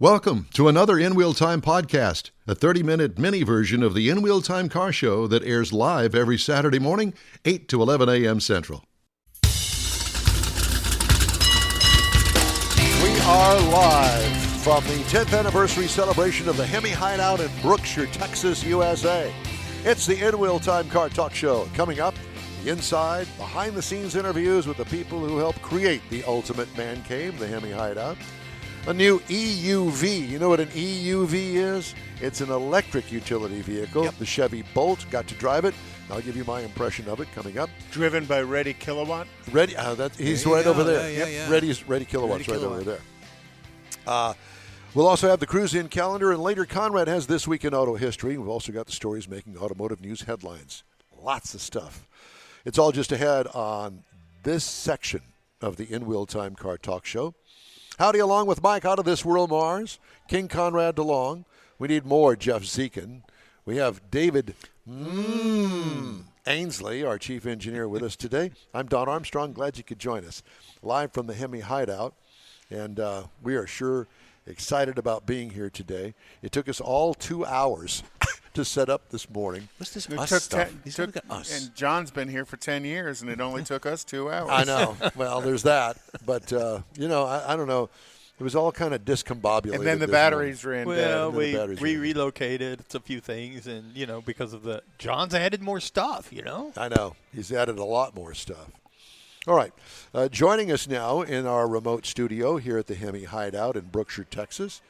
Welcome to another In Wheel Time podcast, a 30-minute mini version of the In Wheel Time car show that airs live every Saturday morning, 8 to 11 a.m. Central. We are live from the 10th anniversary celebration of the HEMI Hideout in Brookshire, Texas, USA. It's the In Wheel Time Car Talk Show. Coming up, the inside, behind-the-scenes interviews with the people who helped create the ultimate man cave, the HEMI Hideout. A new EUV. You know what an EUV is? It's an electric utility vehicle. Yep. The Chevy Bolt. Got to drive it. I'll give you my impression of it coming up. Driven by Ready Kilowatt? Ready. He's right over there. Yeah. Ready Kilowatt's right over there. We'll also have the cruise-in calendar, and later Conrad has This Week in Auto History. We've also got the stories making automotive news headlines. Lots of stuff. It's all just ahead on this section of the In Wheel Time Car Talk Show. Howdy, along with Mike out of This World Mars, King Conrad DeLong. We need more Jeff Zekin. We have David Ainsley, our chief engineer, with us today. I'm Don Armstrong. Glad you could join us live from the HEMI Hideout. And we are sure excited about being here today. It took us all 2 hours to set up this morning. What's this us stuff? Us. And John's been here for 10 years, and it only took us 2 hours. I know. Well, there's that. But, I don't know. It was all kind of discombobulated. And then the batteries ran Well, dead. we relocated. It's a few things, and, because of the – John's added more stuff, I know. He's added a lot more stuff. All right. Joining us now in our remote studio here at the HEMI Hideout in Brookshire, Texas,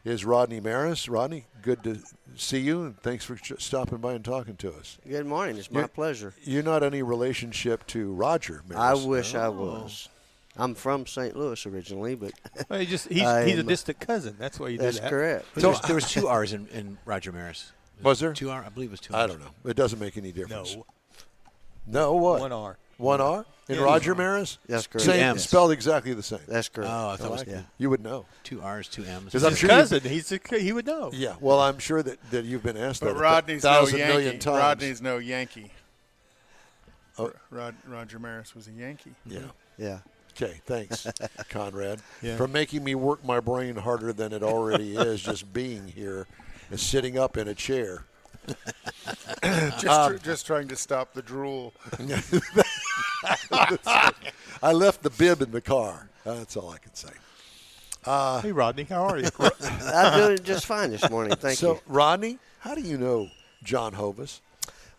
is Rodney Maris. Rodney, good to see you, and thanks for stopping by and talking to us. Good morning. It's my pleasure. You're not any relationship to Roger Maris. I wish I was. I'm from St. Louis originally, but well, he's a distant cousin. That's why you did that. That's correct. There was 2 R's in Roger Maris. Was there? 2 R? I believe it was 2 I R's. don't know. It doesn't make any difference. No, what? 1 R. 1 R? In Roger Maris? That's correct. Same, spelled exactly the same. That's correct. Oh, I thought it was yeah. You would know. 2 R's, 2 M's. Because I'm His sure cousin. He would know. Yeah. Well, I'm sure that you've been asked But that Rodney's 1,000 no million Yankee. times. Rodney's no Yankee. Oh. Roger Maris was a Yankee. Yeah. Okay, thanks, Conrad, Yeah. for making me work my brain harder than it already is just being here and sitting up in a chair. Just trying to stop the drool. I left the bib in the car. That's all I can say. Hey, Rodney, how are you? I'm doing just fine this morning. Thank you. So, Rodney, how do you know John Hovis?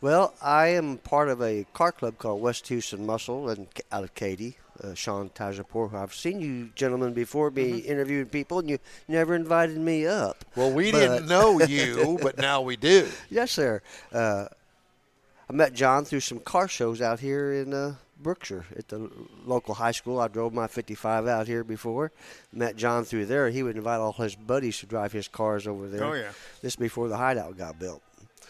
Well, I am part of a car club called West Houston Muscle out of Katy. Sean Tajapur. I've seen you gentlemen before be interviewing people, and you never invited me up. Well, we didn't know you, but now we do. Yes, sir. I met John through some car shows out here in Brookshire at the local high school. I drove my 55 out here before. Met John through there. He would invite all his buddies to drive his cars over there. Oh, yeah. This before the Hideout got built.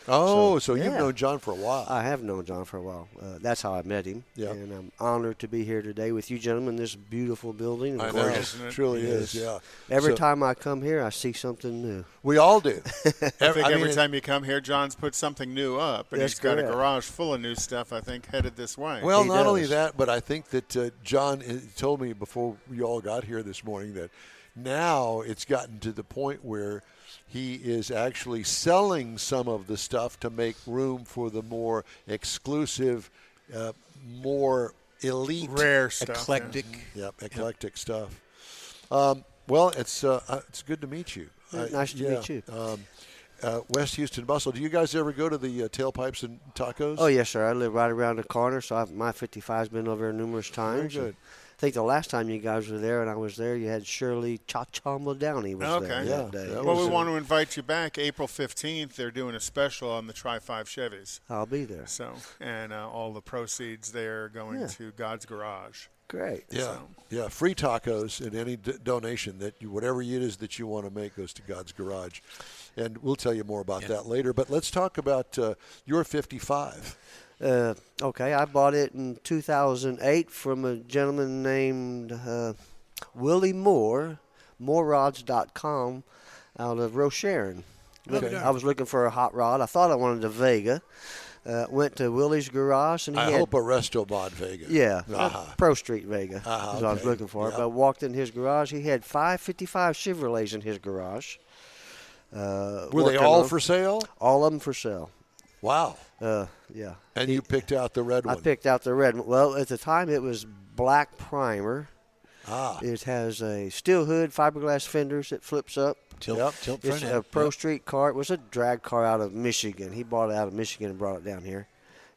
Oh, so you've yeah. known John for a while. I have known John for a while. That's how I met him. Yeah. And I'm honored to be here today with you gentlemen in this beautiful building. I know, Gorgeous. it truly is, yeah. Every So- time I come here, I see something new. We all do. I think every time you come here, John's put something new up, and That's he's got a correct. garage full of new stuff, I think, headed this way. Well, He not only does. that, but I think that John told me before we all got here this morning that now it's gotten to the point where he is actually selling some of the stuff to make room for the more exclusive, more elite, Rare stuff. Eclectic. eclectic stuff. Well, it's good to meet you. Nice to meet you. West Houston Bustle. Do you guys ever go to the Tailpipes and Tacos? Oh, yes, sir. I live right around the corner, so my 55's been over there numerous times. Very good. I think the last time you guys were there and I was there, you had Shirley Cha-Chamba Downey was Okay. there Yeah, that day. that Well, was we want to invite you back April 15th. They're doing a special on the Tri-5 Chevys. I'll be there. So, and all the proceeds there are going to God's Garage. Great. Yeah, free tacos, and any donation whatever it is that you want to make goes to God's Garage, and we'll tell you more about that later. But let's talk about your 55. Okay, I bought it in 2008 from a gentleman named Willie Moore, morerods.com, out of Rosharon. Okay. I was looking for a hot rod. I thought I wanted a Vega, Went to Willie's garage, and he I had, hope a Resto Mod Vega. Yeah, Uh-huh. Pro Street Vega is Uh-huh, what I was okay. looking for. Yep. But I walked in his garage. He had 555 Chevrolets in his garage. Were they Working all on- for sale? All of them for sale. Wow. Yeah. And you picked out the red I one. picked out the red one. Well, at the time, it was black primer. Ah. It has a steel hood, fiberglass fenders that flips up. Tilt It's front a end. Pro Street car. It was a drag car out of Michigan. He bought it out of Michigan and brought it down here,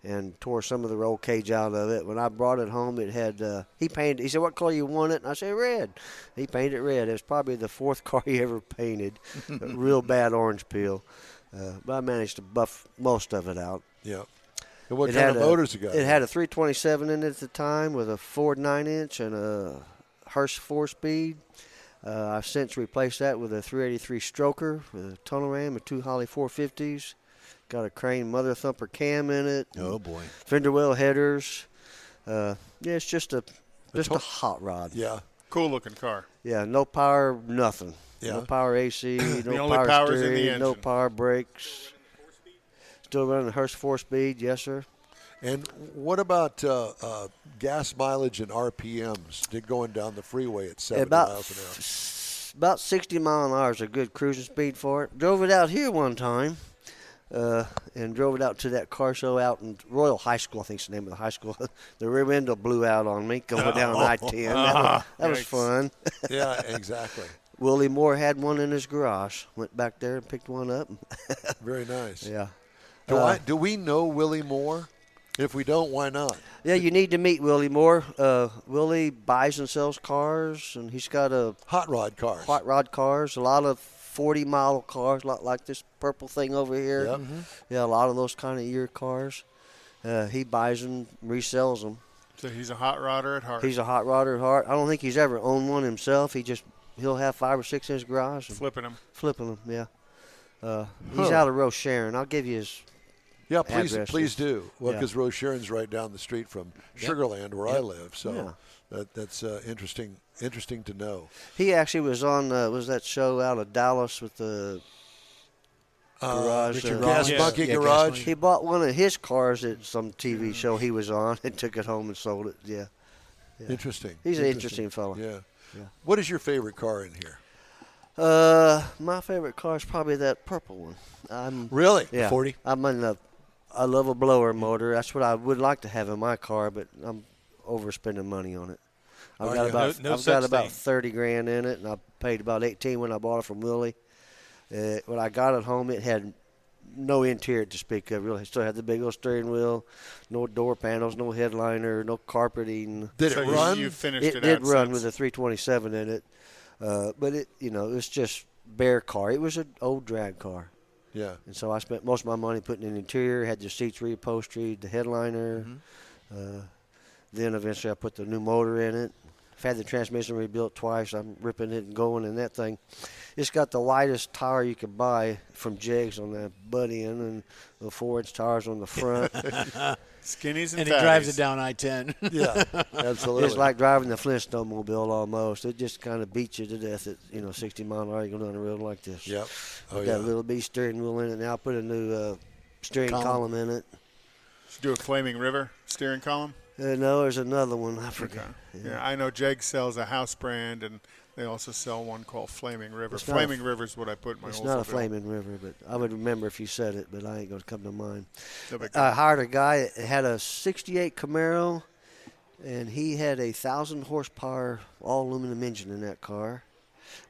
and tore some of the roll cage out of it. When I brought it home, it had he painted. He said, "What color you want it?" And I said, "Red." He painted it red. It was probably the fourth car he ever painted. A real bad orange peel, but I managed to buff most of it out. Yeah. And what It kind had of motors you got? It had a 327 in it at the time with a Ford 9-inch and a Hurst 4-speed. I've since replaced that with a 383 stroker with a tunnel ram and 2 Holly 450s. Got a Crane Mother Thumper cam in it. Oh, boy. Fender well headers. It's just a hot rod. Yeah. Cool looking car. Yeah, no power, nothing. Yeah. No power AC, no only power power's in the steering, no engine. power brakes. Still running the Hurst 4-speed, yes, sir. And what about gas mileage and RPMs? Did going down the freeway at 70 miles an hour? About 60 mile an hour is a good cruising speed for it. Drove it out here one time, and drove it out to that car show out in Royal High School, I think is the name of the high school. The rear window blew out on me going down I-10. That was Yikes. fun. Yeah, exactly. Willie Moore had one in his garage. Went back there and picked one up. Very nice. Yeah. Do we know Willie Moore? If we don't, why not? Yeah, you need to meet Willie Moore. Willie buys and sells cars, and he's got a Hot rod cars. hot rod cars, a lot of 40-mile cars, a lot like this purple thing over here. Yep. Yeah, a lot of those kind of year cars. He buys them, resells them. So he's a hot rodder at heart. He's a hot rodder at heart. I don't think he's ever owned one himself. He'll have 5 or 6 in his garage and flipping them. flipping them. Yeah. He's out of Rose Sharon. I'll give you his. Yeah, Addresses. please do. Well, Yeah. because Rose Sharon's right down the street from Sugarland, where I live. So that's interesting to know. He actually was on was that show out of Dallas with the garage. Richard Gas Yes. Monkey Yeah, Gas Garage. Monkey. He bought one of his cars at some TV show he was on and took it home and sold it. Yeah. Interesting. He's an interesting fella. Yeah. Yeah. What is your favorite car in here? My favorite car is probably that purple one. Really? Yeah. 40? I love a blower motor. That's what I would like to have in my car, but I'm overspending money on it. I've Are got you? about No I've such got about thing. 30 grand in it, and I paid about 18 when I bought it from Willie. When I got it home, it had no interior to speak of. Really, it still had the big old steering wheel, no door panels, no headliner, no carpeting. Did So it run? You finished It it did out run since. with a 327 in it, but it was just bare car. It was an old drag car. Yeah. And so I spent most of my money putting in the interior, had the seats reupholstered, the headliner. Then eventually I put the new motor in it. I've had the transmission rebuilt twice. I'm ripping it and going in that thing. It's got the widest tire you could buy from Jegs on that butt end and the 4-inch tires on the front. Skinnies and And he drives fatties. it down I-10. Yeah. Absolutely. It's like driving the Flintstone mobile almost. It just kind of beats you to death at 60 mile an hour. You go down the road like this. Yep. Oh, Got yeah. a little B steering wheel in it now. I put a new steering column in it. Should do a Flaming River steering column. No, there's another one. I forgot. Yeah, I know Jeg sells a house brand, and they also sell one called Flaming River. It's not Flaming River is what I put in my It's Oldsmobile. not a Flaming River, but I would remember if you said it, but I ain't going to come to mind. No big I deal. hired a guy that had a 68 Camaro, and he had a 1,000 horsepower all aluminum engine in that car.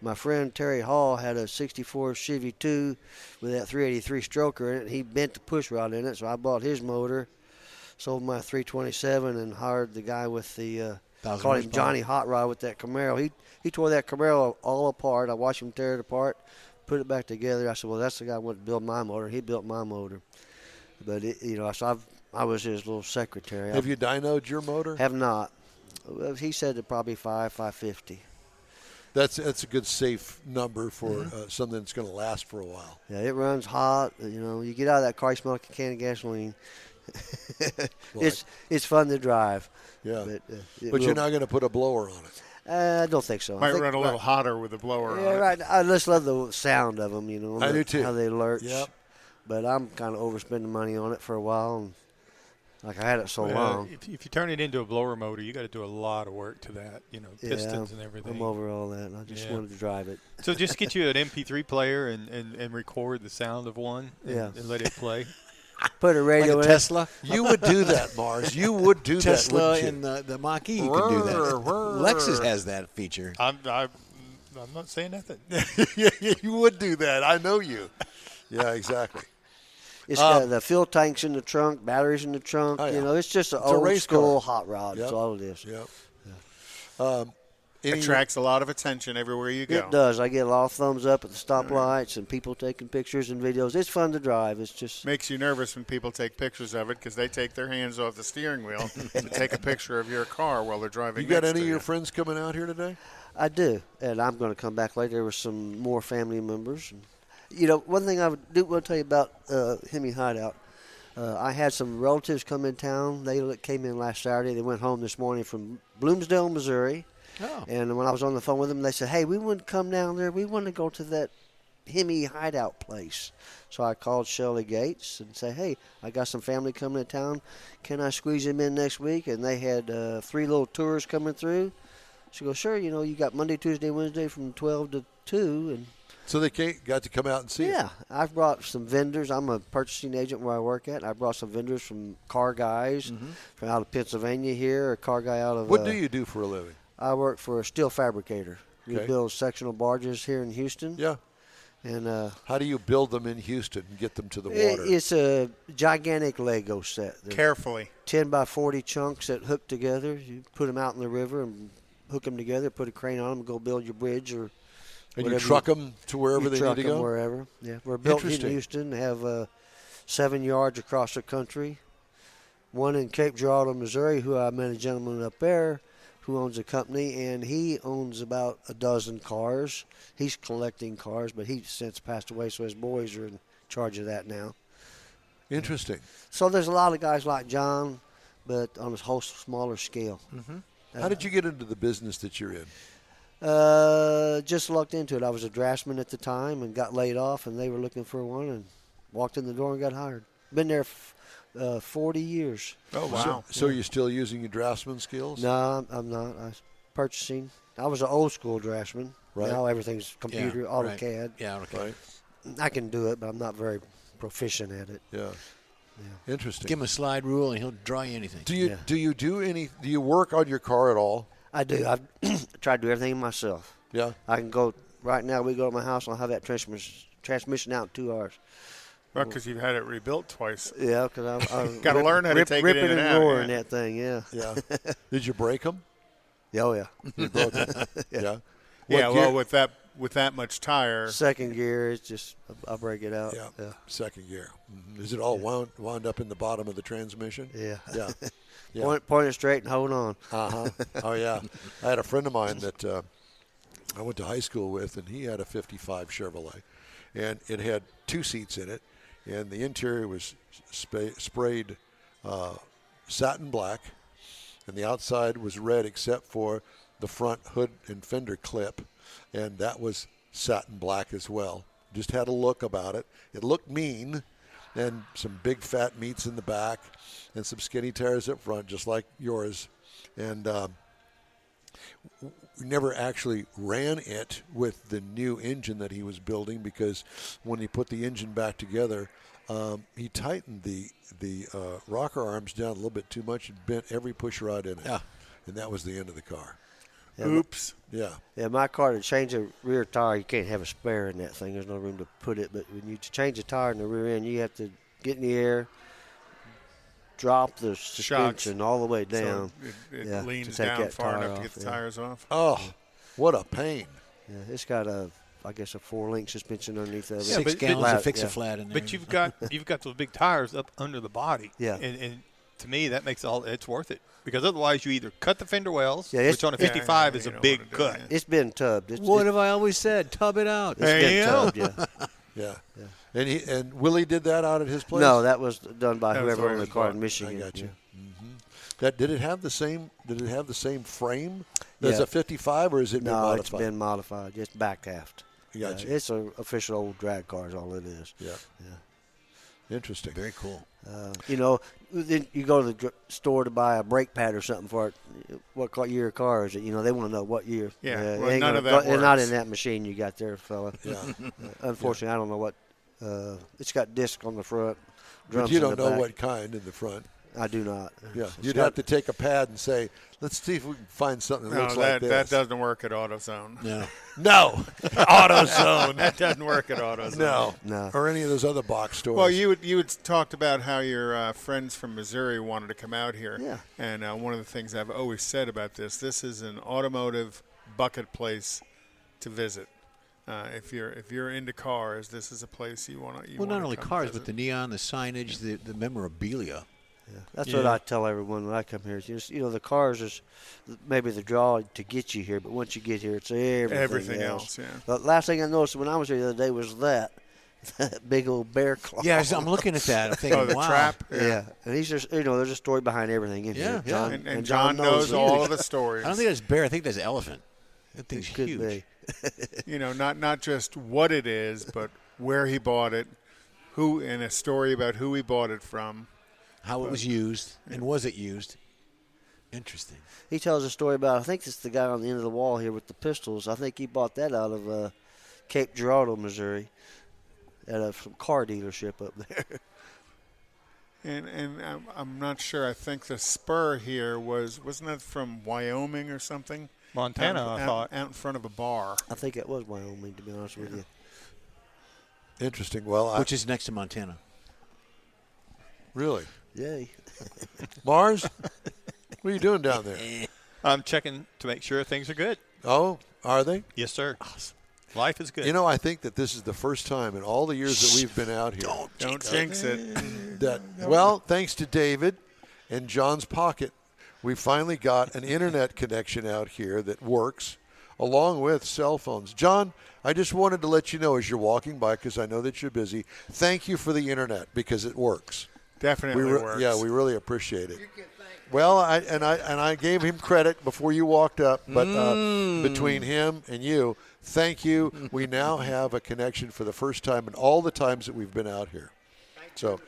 My friend Terry Hall had a 64 Chevy 2 with that 383 stroker in it. He bent the push rod in it, so I bought his motor, sold my 327, and hired the guy with the 1,000 called him horsepower. Johnny Hot Rod with that Camaro. He tore that Camaro all apart. I watched him tear it apart, put it back together. I said, well, that's the guy who wanted to build my motor. He built my motor. But, so I was his little secretary. Have you dynoed your motor? Have not. Well, he said it probably 550. That's a good safe number for something that's going to last for a while. Yeah, it runs hot. You get out of that car, you smell like a can of gasoline. It's fun to drive. Yeah. But But you're not going to put a blower on it. I don't think so. I Might think, run a little hotter with the blower Yeah, on it. right. I just love the sound of them. I do too. How they lurch. Yep. but I'm kind of overspending money on it for a while. And like I had it so long. If you turn it into a blower motor, you got to do a lot of work to that, pistons and everything. I'm over all that. I just wanted to drive it. So just get you an MP3 player and record the sound of one and let it play. Put a radio like a in Tesla. You would do that, Mars. You would do Tesla that, and the Mach-E, you could do that. Lexus has that feature. I'm not saying nothing. Yeah, you would do that. I know you. Yeah, exactly. It's got the fuel tanks in the trunk, batteries in the trunk. Oh, yeah. It's just an It's a old race school car. hot rod. Yep. That's all it is. Yep. Attracts a lot of attention everywhere you go. It does. I get a lot of thumbs up at the stoplights and people taking pictures and videos. It's fun to drive. It's just Makes you nervous when people take pictures of it because they take their hands off the steering wheel to take a picture of your car while they're driving. You got next any to of your you. friends coming out here today? I do, and I'm going to come back later with some more family members. One thing I do want to tell you about HEMI Hideout. I had some relatives come in town. They came in last Saturday. They went home this morning from Bloomsdale, Missouri. Oh. And when I was on the phone with them, they said, hey, we want to come down there. We want to go to that HEMI Hideout place. So I called Shelley Gates and said, hey, I got some family coming to town. Can I squeeze them in next week? And they had 3 little tours coming through. She goes, sure, you got Monday, Tuesday, Wednesday from 12 to 2. And So they got to come out and see it? yeah, I've brought some vendors. I'm a purchasing agent where I work at. I brought some vendors from car guys from out of Pennsylvania here, a car guy out of What do you do for a living? I work for a steel fabricator. We Okay. build sectional barges here in Houston. Yeah. And How do you build them in Houston and get them to the water? it's a gigantic Lego set. They're Carefully. 10 by 40 chunks that hook together. You put them out in the river and hook them together, put a crane on them, and go build your bridge or and you whatever truck them to wherever they need truck to 'em go? wherever. Yeah, we're built in Interesting. Houston. Have 7 yards across the country. One in Cape Girardeau, Missouri, who I met a gentleman up there who owns a company, and he owns about a dozen cars. He's collecting cars, but he's since passed away, so his boys are in charge of that now. Interesting. So there's a lot of guys like John, but on a whole smaller scale. How did you get into the business that you're in? Just lucked into it. I was a draftsman at the time and got laid off, and they were looking for one, and walked in the door and got hired. Been there 40 years. Oh, wow. So you're still using your draftsman skills? No, I'm not. I was purchasing. I was an old school draftsman. Right. Now everything's computer, Yeah, AutoCAD. Right. Yeah, AutoCAD. Right. I can do it, but I'm not very proficient at it. Yeah. Interesting. Give him a slide rule and he'll draw you anything. Do you Yeah. do you work on your car at all? I do. I've tried to do everything myself. Yeah. I can go right now. We go to my house and I'll have that transmission out in 2 hours. Well, because you've had it rebuilt twice. Yeah, because I Gotta learn how to take it ripping in and and out, roaring yeah. that thing. Yeah. Yeah. Did you break them? Oh yeah. You broke them. Yeah. Yeah, What well, gear- with that much tire, Second gear, it's just I'll break it out. Yeah. Yeah. Second gear. Is it all wound up in the bottom of the transmission? Yeah. Yeah. Yeah. Point it straight and hold on. Uh-huh. Oh, yeah. I had a friend of mine that I went to high school with, and he had a 55 Chevrolet. And it had 2 seats in it, and the interior was sprayed satin black, and the outside was red except for the front hood and fender clip, and that was satin black as well. Just had a look about it. It looked mean, and some big fat meats in the back, and some skinny tires up front, just like yours. And we never actually ran it with the new engine that he was building, because when he put the engine back together, he tightened the rocker arms down a little bit too much and bent every push rod in it. Yeah. And that was the end of the car. Yeah, oops. Yeah. Yeah, my car, to change a rear tire, you can't have a spare in that thing. There's no room to put it. But when you change a tire in the rear end, you have to get in the air, drop the suspension all the way down. So it Yeah, leans to take down that far tire enough to get off, the yeah. tires off. Oh, what a pain. Yeah, it's got a 4-link suspension underneath of it. Yeah, 6 but- gallons Flat, to fix yeah. a flat in there. But you've got those big tires up under the body. Yeah. And to me, that makes it's worth it, because otherwise you either cut the fender wells, Yeah, it's- which on a Yeah, 55 yeah, is you a don't big wanna do cut. that. It's been tubbed. what have I always said? Tub it out. It's There been you go. tubbed, yeah. Yeah. And Willie did that out at his place? No, that was done by That was whoever the way owned it the was car bought. in Michigan. I got you. Yeah. Did it have the same frame as Yeah. a 55, or is it been No, modified? it's been modified. It's back aft. Gotcha. It's an official old drag car is all it is. Yeah. Interesting. Very cool. Then you go to the store to buy a brake pad or something for it. What year car is it? They want to know what year. Yeah, it ain't none of gonna- that It's not works. in that machine you got there, fella. Yeah. Unfortunately, I don't know what. It's got disc on the front. Drums But you in don't the know back. what kind in the front. I do not. Yeah, It's you'd got- have to take a pad and say, let's see if we can find something that No, looks that like this. that doesn't work at AutoZone. No. No. AutoZone. That doesn't work at AutoZone. No. Or any of those other box stores. Well, you had talked about how your friends from Missouri wanted to come out here. Yeah. And one of the things I've always said about this is an automotive bucket place to visit. If you're into cars, this is a place you want to. Well, not only cars, but the neon, the signage, the memorabilia. Yeah. That's what I tell everyone when I come here. It's just, the cars is maybe the draw to get you here, but once you get here, it's everything else. Yeah. The last thing I noticed when I was here the other day was that big old bear claw. Yeah, I'm looking at that. I'm thinking, the wow. trap. Yeah, and he's just there's a story behind everything in Yeah, here. yeah. And John knows it. all of the stories. I don't think that's bear. I think that's elephant. That thing's It could huge. be. Not just what it is, but where he bought it, who, and a story about who he bought it from. How it was used, and was it used? Interesting. He tells a story about, I think it's the guy on the end of the wall here with the pistols. I think he bought that out of Cape Girardeau, Missouri, at a car dealership up there. And I'm not sure. I think the spur here wasn't that from Wyoming or something? Montana, I thought. Out in front of a bar. I think it was Wyoming, to be honest with you. Interesting. Well, Which is next to Montana. really? Yay. Mars? What are you doing down there? I'm checking to make sure things are good. Oh, are they? Yes, sir. Life is good. I think that this is the first time in all the years that we've been out here Don't jinx it. that, well, thanks to David and John's pocket, we finally got an internet connection out here that works, along with cell phones. John, I just wanted to let you know as you're walking by, because I know that you're busy, thank you for the internet, because it works. Definitely works. Yeah, we really appreciate it. Well, I gave him credit before you walked up, but between him and you, thank you. We now have a connection for the first time in all the times that we've been out here. So,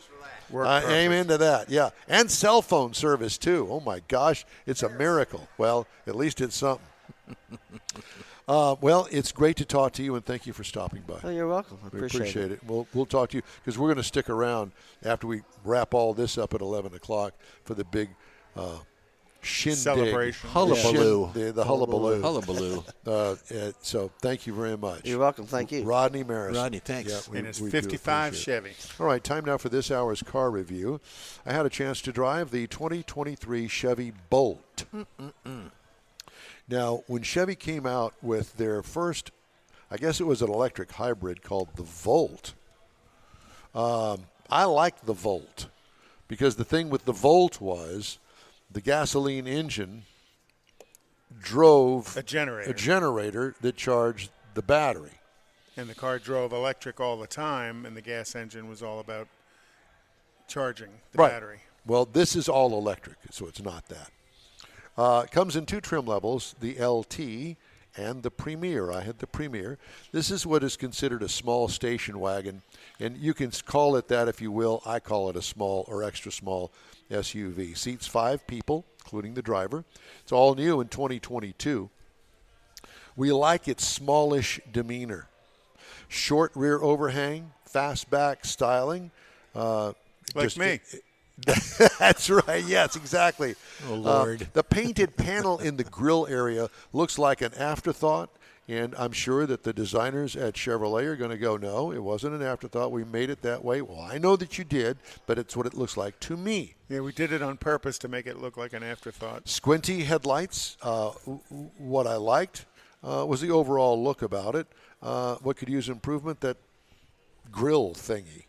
amen to that. Yeah, and cell phone service too. Oh my gosh, it's a miracle. Well, at least it's something. Well, it's great to talk to you, and thank you for stopping by. Oh, you're welcome. I We appreciate it. We'll talk to you because we're going to stick around after we wrap all this up at 11 o'clock for the big shindig. Celebration. Hullabaloo. The hullabaloo. Hullabaloo. So thank you very much. You're welcome. Thank you. Rodney Maris. Rodney, thanks. Yeah, And it's we do 55 appreciate it. Chevy. All right, time now for this hour's car review. I had a chance to drive the 2023 Chevy Bolt. Now, when Chevy came out with their first, I guess it was an electric hybrid called the Volt, I liked the Volt because the thing with the Volt was the gasoline engine drove A generator. a generator that charged the battery. And the car drove electric all the time, and the gas engine was all about charging the Right. battery. Well, this is all electric, so it's not that. It comes in two trim levels, the LT and the Premier. I had the Premier. This is what is considered a small station wagon, and you can call it that if you will. I call it a small or extra small SUV. Seats 5 people, including the driver. It's all new in 2022. We like its smallish demeanor. Short rear overhang, fastback styling. Like me. That's right. Yes, exactly. Oh, Lord. The painted panel in the grill area looks like an afterthought, and I'm sure that the designers at Chevrolet are going to go, no, it wasn't an afterthought. We made it that way. Well, I know that you did, but it's what it looks like to me. Yeah, we did it on purpose to make it look like an afterthought. Squinty headlights. What I liked was the overall look about it. What could use improvement? That grill thingy.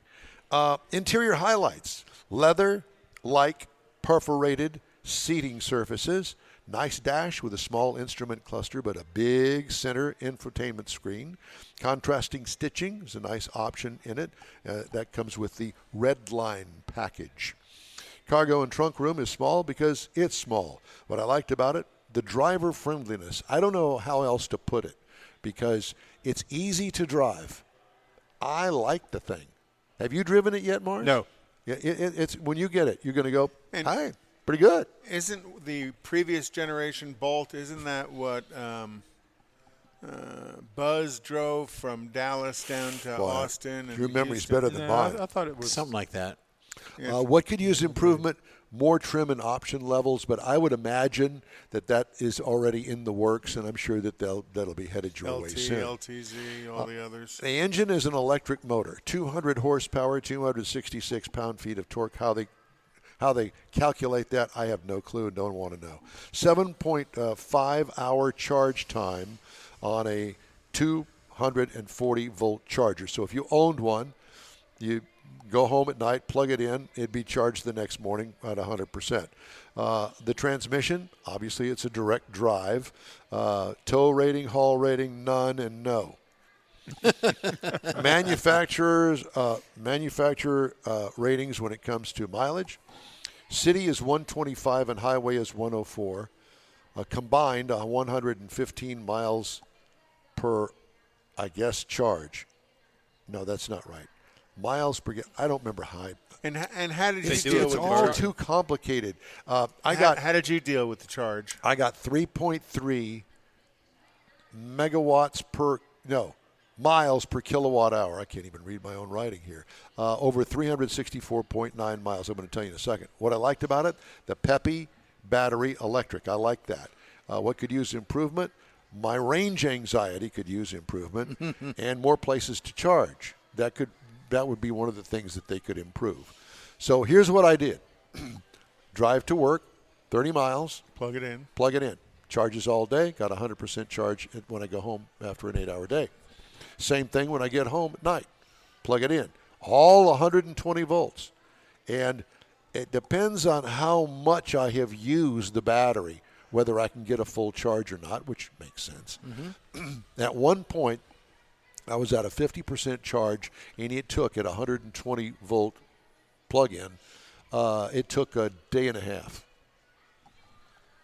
Interior highlights. Leather-like perforated seating surfaces. Nice dash with a small instrument cluster, but a big center infotainment screen. Contrasting stitching is a nice option in it. That comes with the Redline package. Cargo and trunk room is small because it's small. What I liked about it, the driver friendliness. I don't know how else to put it because it's easy to drive. I like the thing. Have you driven it yet, Mars? No. Yeah, it's when you get it, you're going to go, And- hi, pretty good. Isn't the previous generation Bolt, isn't that what Buzz drove from Dallas down to Boy, Austin? And your memory's Houston? better than mine. I thought it was Something like that. What could use improvement? More trim and option levels, but I would imagine that is already in the works, and I'm sure that'll be headed your way LT, soon. LTZ, all the others. The engine is an electric motor, 200 horsepower, 266 pound-feet of torque. How they calculate that, I have no clue and don't want to know. 7.5-hour charge time on a 240-volt charger. So if you owned one, you go home at night, plug it in, it'd be charged the next morning at 100%. The transmission, obviously it's a direct drive. Tow rating, haul rating, none and no. Manufacturer ratings when it comes to mileage. City is 125 and highway is 104. Combined 115 miles per, I guess, charge. No, that's not right. Miles per I don't remember how. And how did you It's deal with the all charge? too complicated. How did you deal with the charge? I got 3.3 megawatts per miles per kilowatt hour. I can't even read my own writing here. Over 364.9 miles. I'm going to tell you in a second. What I liked about it, the peppy battery electric. I like that. What could use improvement? My range anxiety could use improvement, and more places to charge. That would be one of the things that they could improve. So here's what I did. Drive to work, 30 miles. Plug it in. Charges all day. Got 100% charge when I go home after an 8-hour day. Same thing when I get home at night. Plug it in. All 120 volts. And it depends on how much I have used the battery, whether I can get a full charge or not, which makes sense. Mm-hmm. At one point, I was at a 50% charge, and it took at 120-volt plug-in, it took a day and a half.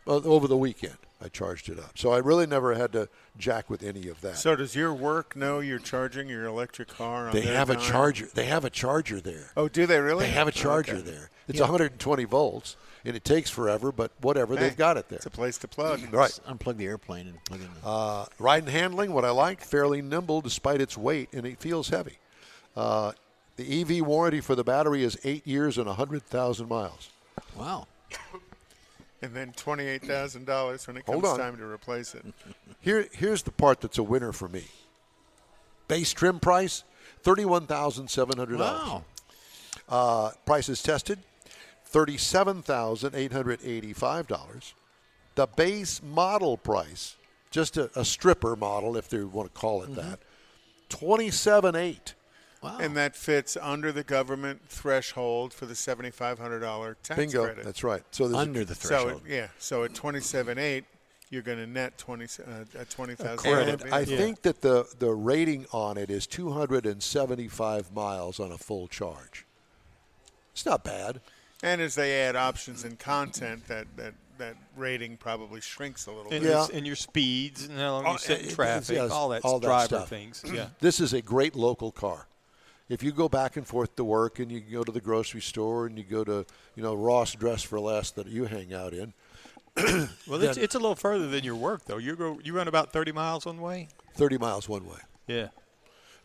Over the weekend, I charged it up. So I really never had to jack with any of that. So does your work know you're charging your electric car on They their have a dime? charger. They have a charger there. Oh, do they really? They have a charger there. It's 120 volts, and it takes forever, but whatever, they've got it there. It's a place to plug. Right. Just unplug the airplane and plug it in. Ride and handling, what I liked, fairly nimble despite its weight, and it feels heavy. The EV warranty for the battery is 8 years and 100,000 miles. Wow. And then $28,000 when it Hold comes on. time to replace it. Here's the part that's a winner for me. Base trim price, $31,700. Wow. Prices tested, $37,885. The base model price, just a stripper model, if they want to call it that, $27,800. Wow. And that fits under the government threshold for the $7,500 tax Bingo, credit. that's right. So there's Under the threshold. So at $27,800, you're going to net $20,000. And I think that the rating on it is 275 miles on a full charge. It's not bad. And as they add options and content, that rating probably shrinks a little bit. And your speeds and how long you sit in traffic, yes, all that driver stuff. things. Yeah. This is a great local car. If you go back and forth to work and you go to the grocery store and you go to, Ross Dress for Less that you hang out in. Well, it's a little further than your work, though. You run about 30 miles one way? 30 miles one way. Yeah.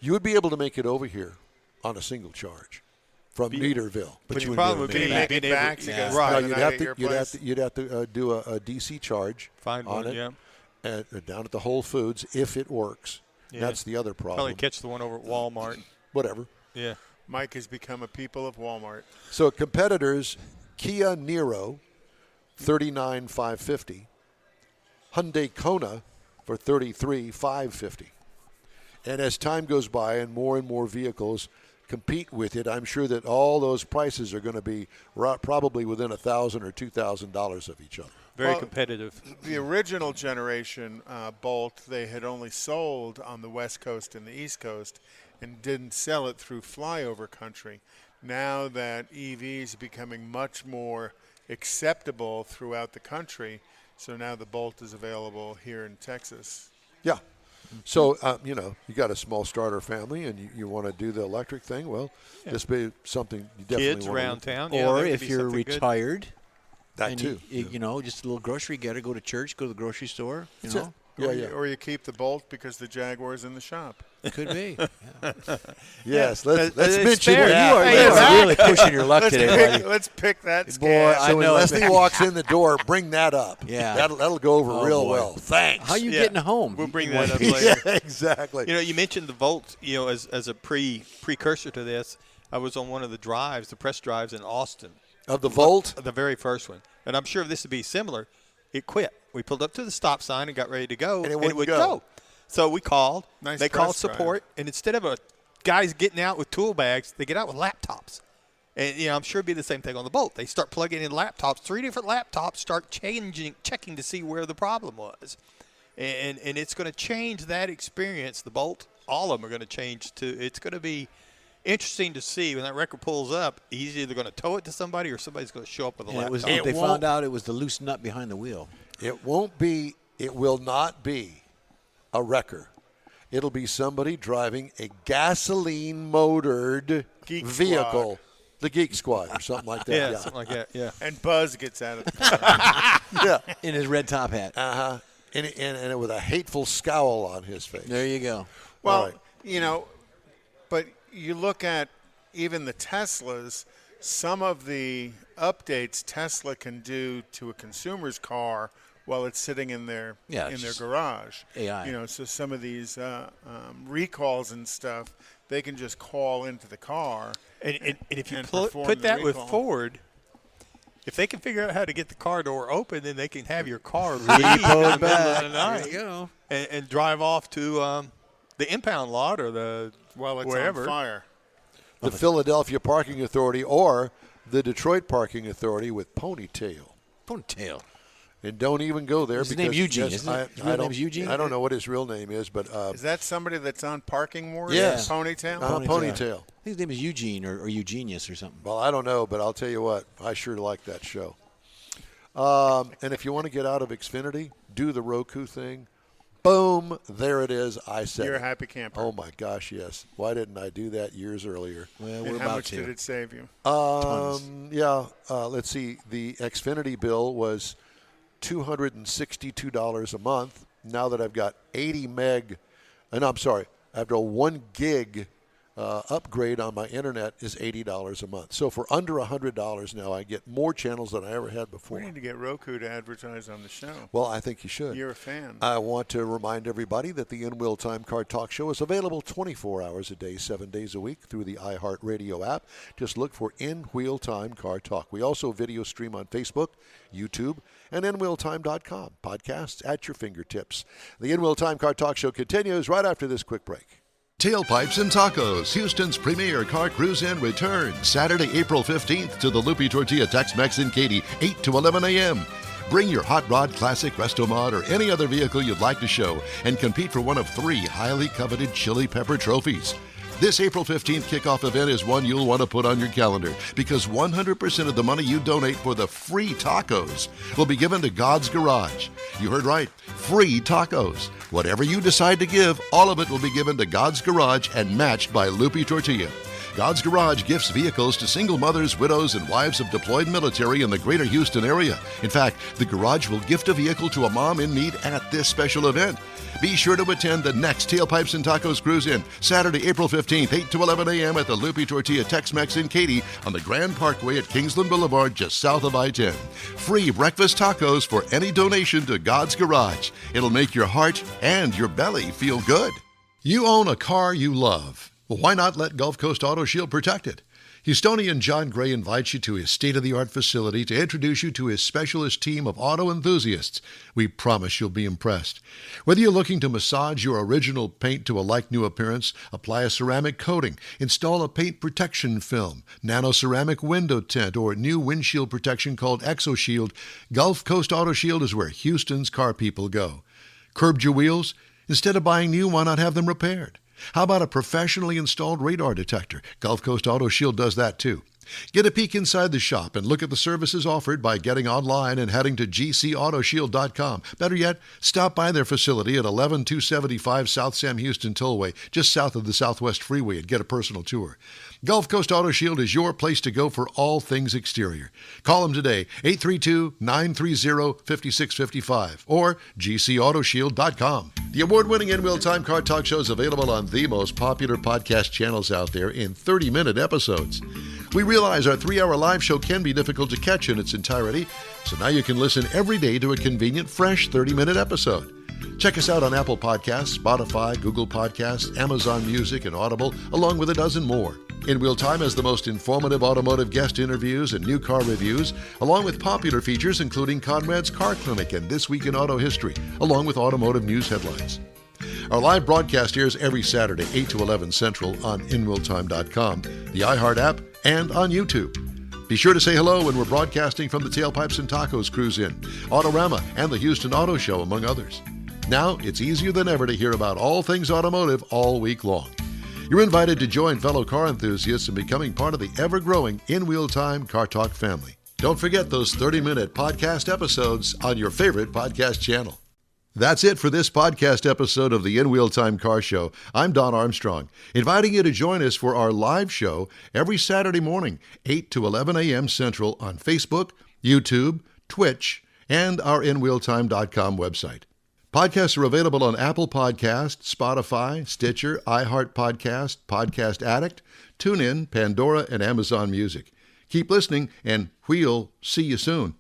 You would be able to make it over here on a single charge from Neaterville. But you wouldn't probably be able to Can make you it. make it back to go No, spend the you'd night have at to your you'd place? have to do a DC charge. Find on one, it, yeah. down at the Whole Foods if it works. Yeah. That's the other problem. Probably catch the one over at Walmart. Whatever. Yeah. Mike has become a people of Walmart. So competitors, Kia Niro, $39,550. Hyundai Kona for $33,550. And as time goes by and more vehicles compete with it, I'm sure that all those prices are going to be probably within $1,000 or $2,000 of each other. Very competitive. The original generation Bolt, they had only sold on the West Coast and the East Coast and didn't sell it through flyover country. Now that EVs are becoming much more acceptable throughout the country, so now the Bolt is available here in Texas. Yeah. So, you got a small starter family and you want to do the electric thing. Well, this be something you definitely Kids want around town. Or if you're retired. That and too. Just a little grocery getter, go to church, go to the grocery store. Or you keep the Bolt because the Jaguar's in the shop. Could be. Yes, let's it's mention fair. where You are really pushing your luck today, buddy. Let's pick that Boy, scale. I So when know. Leslie walks in the door, bring that up. Yeah. That'll go over real boy. well. Thanks. How you getting home? We'll bring that up later. Yeah, exactly. You mentioned the Volt, as a precursor to this. I was on one of the press drives in Austin. Of the Volt? The very first one. And I'm sure this would be similar. It quit. We pulled up to the stop sign and got ready to go, And it would wouldn't go. So we called. Nice They press called support, and instead of guys getting out with tool bags, they get out with laptops. And, I'm sure it'd be the same thing on the Bolt. They start plugging in laptops. 3 different laptops start checking to see where the problem was. And it's going to change that experience. The Bolt, all of them are going to change to. It's going to be interesting to see when that record pulls up. He's either going to tow it to somebody or somebody's going to show up with a laptop. They found out it was the loose nut behind the wheel. It will not be a wrecker. It'll be somebody driving a gasoline-motored Geek vehicle. Squad. The Geek Squad or something like that. Yeah, something like that, yeah. And Buzz gets out of the car. Yeah. In his red top hat. Uh-huh. And with a hateful scowl on his face. There you go. Well, but you look at even the Teslas, some of the updates Tesla can do to a consumer's car while it's sitting in their garage. AI. So some of these recalls and stuff, they can just call into the car. And if you and put perform that the with recall. Ford, if they can figure out how to get the car door open, then they can have your car leave Repoed in the middle back. of the night. There you go. And drive off to the impound lot or the While it's wherever. on fire. The Philadelphia Parking Authority or the Detroit Parking Authority with Ponytail. Ponytail. And don't even go there. His because name's Eugene, yes, isn't it? His I real don't- name's Eugene? I don't know what his real name is, but Is that somebody that's on Parking Wars? Yes. Ponytail? Ponytail. I think his name is Eugene or Eugenius or something. Well, I don't know, but I'll tell you what, I sure like that show. And if you want to get out of Xfinity, do the Roku thing. Boom, there it is. I said You're a it. happy camper. Oh, my gosh, yes. Why didn't I do that years earlier? Well, And we're how about much to. did it save you? Let's see. The Xfinity bill was $262 a month. Now that I've got 80 meg, after a 1 gig upgrade on my internet is $80 a month. So for under $100 now, I get more channels than I ever had before. We need to get Roku to advertise on the show. Well, I think you should. You're a fan. I want to remind everybody that the In-Wheel Time Car Talk Show is available 24 hours a day, 7 days a week through the iHeartRadio app. Just look for In-Wheel Time Car Talk. We also video stream on Facebook, YouTube, and InWheelTime.com. Podcasts at your fingertips. The In-Wheel Time Car Talk Show continues right after this quick break. Tailpipes and Tacos, Houston's premier car cruise-in returns Saturday, April 15th to the Lupi Tortilla Tex-Mex in Katy, 8 to 11 a.m. Bring your Hot Rod Classic Resto Mod or any other vehicle you'd like to show and compete for one of 3 highly coveted Chili Pepper trophies. This April 15th kickoff event is one you'll want to put on your calendar because 100% of the money you donate for the free tacos will be given to God's Garage. You heard right, free tacos. Whatever you decide to give, all of it will be given to God's Garage and matched by Lupi Tortilla. God's Garage gifts vehicles to single mothers, widows, and wives of deployed military in the greater Houston area. In fact, the Garage will gift a vehicle to a mom in need at this special event. Be sure to attend the next Tailpipes and Tacos Cruise-In, Saturday, April 15th, 8 to 11 a.m. at the Lupi Tortilla Tex-Mex in Katy on the Grand Parkway at Kingsland Boulevard, just south of I-10. Free breakfast tacos for any donation to God's Garage. It'll make your heart and your belly feel good. You own a car you love. Well, why not let Gulf Coast Auto Shield protect it? Houstonian John Gray invites you to his state-of-the-art facility to introduce you to his specialist team of auto enthusiasts. We promise you'll be impressed. Whether you're looking to massage your original paint to a like-new appearance, apply a ceramic coating, install a paint protection film, nano-ceramic window tint, or new windshield protection called ExoShield, Gulf Coast Auto Shield is where Houston's car people go. Curbed your wheels? Instead of buying new, why not have them repaired? How about a professionally installed radar detector? Gulf Coast Auto Shield does that too. Get a peek inside the shop and look at the services offered by getting online and heading to gcautoshield.com. Better yet, stop by their facility at 11275 South Sam Houston Tollway, just south of the Southwest Freeway, and get a personal tour. Gulf Coast Auto Shield is your place to go for all things exterior. Call them today, 832-930-5655 or gcautoshield.com. The award-winning In Wheel Time Car Talk Show is available on the most popular podcast channels out there in 30-minute episodes. We realize our 3-hour live show can be difficult to catch in its entirety, so now you can listen every day to a convenient, fresh 30-minute episode. Check us out on Apple Podcasts, Spotify, Google Podcasts, Amazon Music, and Audible, along with a dozen more. In Wheel Time has the most informative automotive guest interviews and new car reviews, along with popular features including Conrad's Car Clinic and This Week in Auto History, along with automotive news headlines. Our live broadcast airs every Saturday, 8 to 11 Central on InWheelTime.com, the iHeart app, and on YouTube. Be sure to say hello when we're broadcasting from the Tailpipes and Tacos Cruise In, Autorama, and the Houston Auto Show, among others. Now, it's easier than ever to hear about all things automotive all week long. You're invited to join fellow car enthusiasts in becoming part of the ever-growing In Wheel Time Car Talk family. Don't forget those 30-minute podcast episodes on your favorite podcast channel. That's it for this podcast episode of the In Wheel Time Car Show. I'm Don Armstrong, inviting you to join us for our live show every Saturday morning, 8 to 11 a.m. Central on Facebook, YouTube, Twitch, and our InWheelTime.com website. Podcasts are available on Apple Podcasts, Spotify, Stitcher, iHeart Podcast, Podcast Addict, TuneIn, Pandora, and Amazon Music. Keep listening, and we'll see you soon.